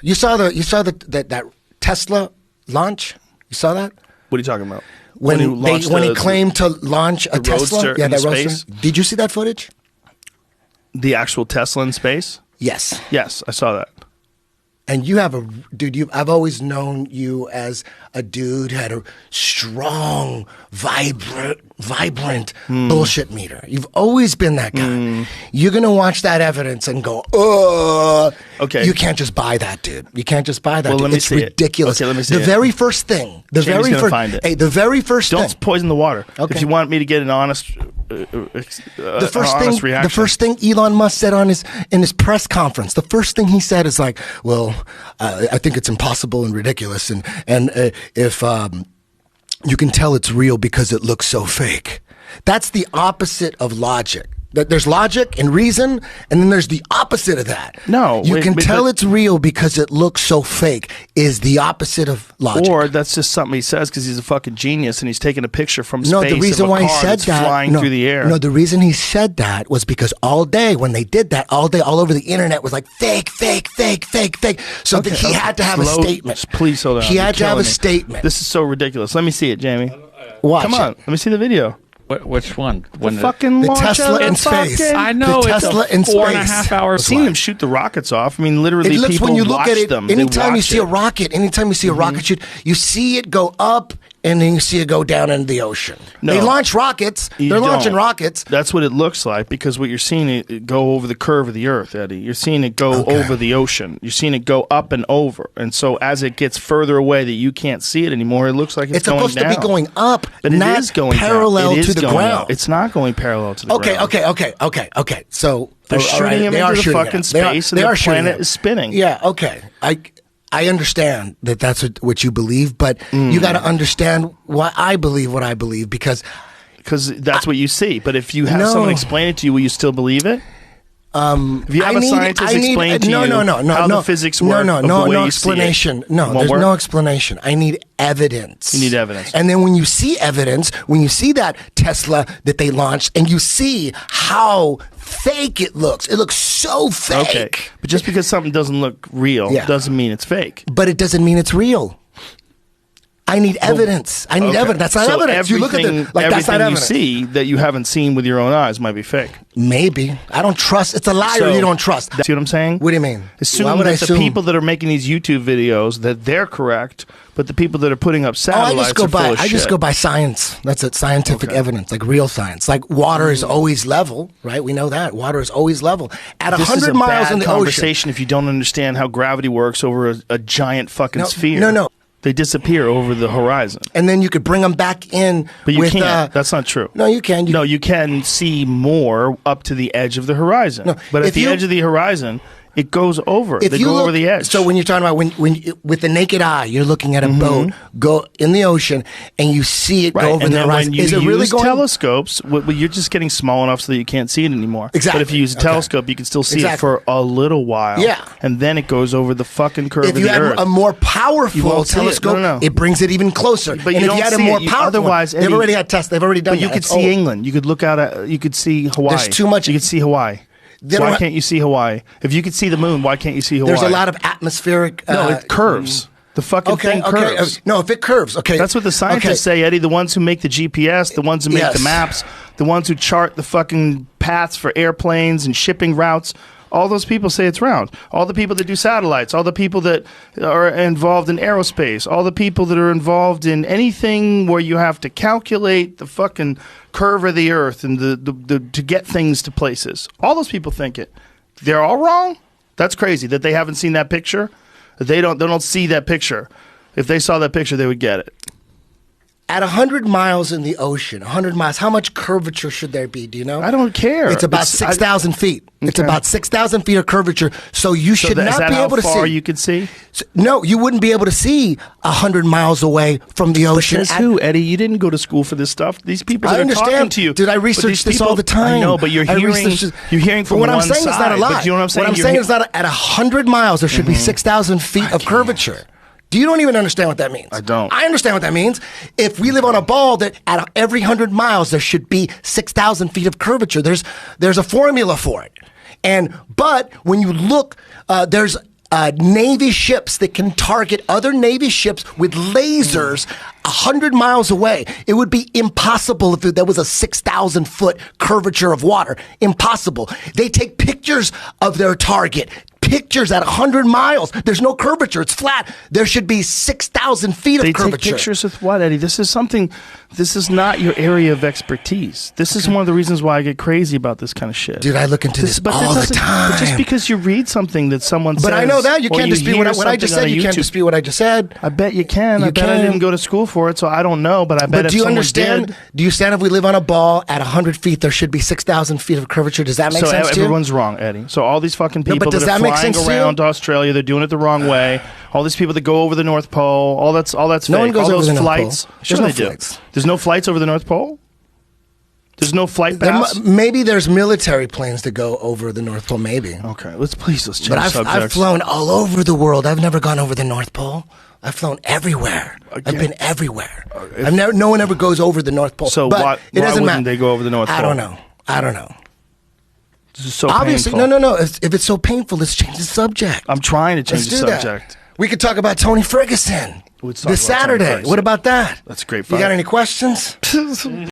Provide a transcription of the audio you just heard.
You saw that Tesla launch? You saw that? What are you talking about? When he claimed to launch a Tesla? Yeah, that roadster. Did you see that footage? The actual Tesla in space? Yes. Yes, I saw that. And you have I've always known you as a dude who had a strong, vibrant bullshit meter. You've always been that guy. You're going to watch that evidence and go, okay. You can't just buy that, dude. You can't just buy that. Well, let me see ridiculous. Okay, let me see the very first thing. Jamie's gonna find it. Hey, the very first thing. Don't poison the water. Okay. If you want me to get an honest reaction. The first thing Elon Musk said in his press conference, the first thing he said is like, well, I think it's impossible and ridiculous, and if you can tell it's real because it looks so fake. That's the opposite of logic. There's logic and reason, and then there's the opposite of that. No. You can tell it's real because it looks so fake is the opposite of logic. Or that's just something he says because he's a fucking genius and he's taking a picture from space. No, the reason why he said that, flying through the air. No, the reason he said that was because all day when they did that, all day, all over the internet was like fake, fake, fake, fake, fake. So he had to have a statement. Please hold on. He had to have a statement. This is so ridiculous. Let me see it, Jamie. Watch Come on. Let me see the video. Which one? The Tesla in space. I know. The Tesla in space. 4.5 hours. I've seen them shoot the rockets off. I mean, literally, people when you look at it, them. anytime you see a rocket, shoot, you see it go up and then you see it go down into the ocean. No, they launch rockets. They're launching rockets. That's what it looks like because what you're seeing it go over the curve of the earth, Eddie. You're seeing it go over the ocean. You're seeing it go up and over. And so as it gets further away that you can't see it anymore, it looks like it's going down. It's supposed to be going up, but not it is going parallel down. to the ground. It's not going parallel to the ground. Okay. So they're shooting him into the fucking space and the planet is spinning. Yeah, okay. I understand that that's what you believe, but you got to understand why I believe what I believe because that's what you see. But if you have someone explain it to you, will you still believe it? If you have a scientist explain to you how the physics work, no explanation. No, there's no explanation. I need evidence. You need evidence. And then when you see evidence, when you see that Tesla that they launched, and you see how fake it looks so fake. Okay, but just because something doesn't look real doesn't mean it's fake. But it doesn't mean it's real. I need evidence. I need evidence. That's not evidence. You look at it like that's not evidence. Everything you see that you haven't seen with your own eyes might be fake. Maybe. I don't trust. It's a liar you don't trust. See what I'm saying? What do you mean? Assume that the people that are making these YouTube videos, that they're correct, but the people that are putting up satellites are full of shit. I just go by science. That's it. Scientific evidence, like real science. Like water is always level, right? We know that. Water is always level. At 100 miles in the ocean. Conversation if you don't understand how gravity works over a giant fucking sphere. No. They disappear over the horizon. And then you could bring them back in. But you can't. That's not true. No, you can. No, you can see more up to the edge of the horizon. No, but at the edge of the horizon, it goes over. They go over the edge. So when you're talking about when with the naked eye, you're looking at a boat go in the ocean and you see it go over the horizon. Is it really going? Telescopes, you're just getting small enough so that you can't see it anymore. Exactly. But if you use a telescope, you can still see it for a little while. Yeah. And then it goes over the fucking curve of the earth. If you had a more powerful telescope, it brings it even closer. But if you had a more powerful, otherwise, they've already had tests. They've already done. But you could see England. You could look out at. You could see Hawaii. There's too much. You could see Hawaii. Why can't you see Hawaii? If you could see the moon, why can't you see Hawaii? There's a lot of atmospheric. No, it curves. The fucking thing curves. No, if it curves, That's what the scientists say, Eddie. The ones who make the GPS, the ones who make the maps, the ones who chart the fucking paths for airplanes and shipping routes. All those people say it's round. All the people that do satellites, all the people that are involved in aerospace, all the people that are involved in anything where you have to calculate the fucking curve of the earth and the to get things to places. All those people think it. They're all wrong. That's crazy that they haven't seen that picture. They don't see that picture. If they saw that picture, they would get it. At 100 miles in the ocean, 100 miles, how much curvature should there be? Do you know? I don't care. It's about 6,000 feet. Okay. It's about 6,000 feet of curvature. So you should not be able to see. How far you could see? No, you wouldn't be able to see 100 miles away from the ocean. But who, Eddie? You didn't go to school for this stuff. These people that are talking to you. Did I research this all the time? I know, but you're hearing from what one I'm saying side. Is not a lot. But you know what I'm saying? What I'm saying is that at 100 miles, there should be 6,000 feet of curvature. You don't even understand what that means. I don't. I understand what that means. If we live on a ball that at every 100 miles there should be 6,000 feet of curvature. There's a formula for it. But when you look, there's Navy ships that can target other Navy ships with lasers 100 miles away. It would be impossible if there was a 6,000 foot curvature of water. Impossible. They take pictures of their target. Pictures at 100 miles. There's no curvature. It's flat. There should be 6,000 feet of curvature. They take pictures with what, Eddie? This is not your area of expertise. This is one of the reasons why I get crazy about this kind of shit. Dude, I look into this all the time. But just because you read something that someone says. But I know that. You can't dispute what I just said. You can't dispute what I just said. I bet you can. I bet I didn't go to school for it, so I don't know. But I bet if someone did. Do you understand if we live on a ball at 100 feet, there should be 6,000 feet of curvature? Does that make sense to you? So everyone's wrong, Eddie. So all these fucking people that are flying around Australia, they're doing it the wrong way. All these people that go over the North Pole, all that's fake. No one goes all over those the flights. North Pole. Sure, they do. There's no flights over the North Pole? There's no flight pass? Maybe there's military planes that go over the North Pole, maybe. Okay, let's change subjects. But I've flown all over the world. I've never gone over the North Pole. I've flown everywhere. I've been everywhere. No one ever goes over the North Pole. So but why wouldn't they go over the North Pole? I don't know. This is so obviously painful. No. If it's so painful, let's change the subject. I'm trying to change the subject. That. We could talk about Tony Ferguson this Saturday. What about that? That's a great fight. You got any questions?